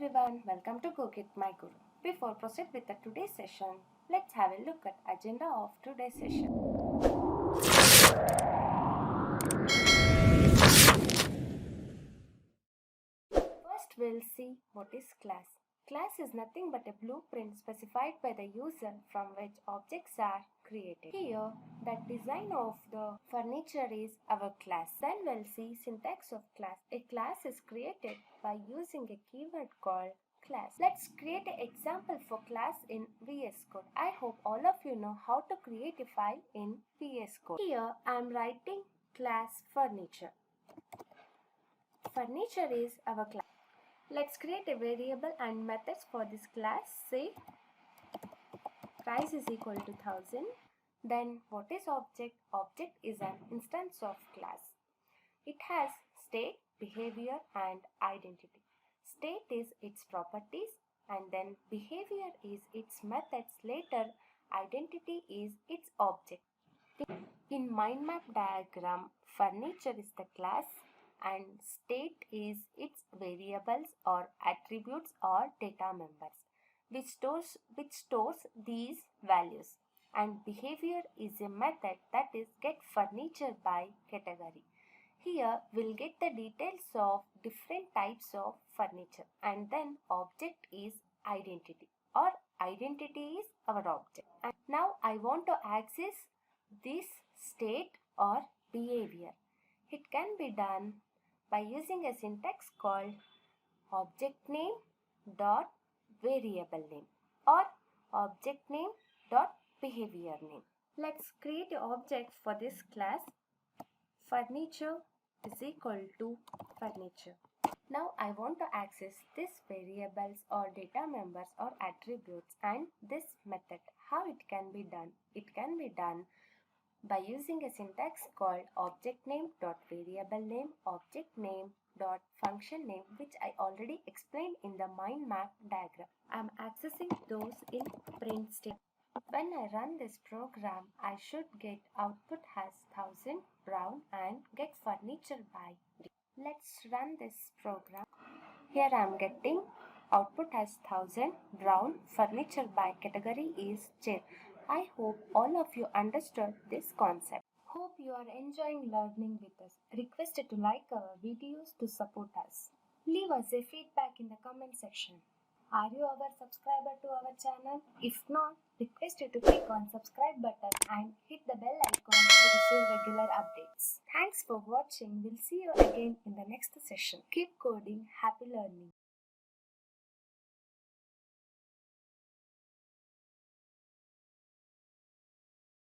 everyone, welcome to Cook It My Guru. Before proceed with the today's session, let's have a look at agenda of today's session. First we'll see what is class. Class is nothing but a blueprint specified by the user from which objects are created. Here, the design of the furniture is our class. Then we'll see syntax of class. A class is created by using a keyword called class. Let's create an example for class in VS Code. I hope all of you know how to create a file in VS Code. Here, I am writing class furniture. Furniture is our class. Let's create a variable and methods for this class. Say price is equal to 1000. Then what is object? Object is an instance of class. It has state, behavior and identity. State is its properties and then behavior is its methods. Later, identity is its object. In mind map diagram, furniture is the class and state is its variables or attributes or data members which stores these values, and behavior is a method that is get furniture by category. Here we'll get the details of different types of furniture, and then object is identity or identity is our object. And now I want to access this state or behavior. It can be done by using a syntax called object name dot variable name or object name dot behavior name. Let's create an object for this class. Furniture is equal to furniture. Now I want to access this variables or data members or attributes and this method. How it can be done? It can be done by using a syntax called object name dot variable name, object name dot function name, which I already explained in the mind map diagram. I am accessing those in print statement. When I run this program, I should get output has 1000 brown and get furniture by green. Let's run this program. Here I am getting output as 1000 brown, furniture by category is chair. I hope all of you understood this concept. Hope you are enjoying learning with us. Requested to like our videos to support us. Leave us a feedback in the comment section. Are you our subscriber to our channel? If not, request you to click on subscribe button and hit the bell icon to receive regular updates. Thanks for watching. We'll see you again in the next session. Keep coding. Happy learning.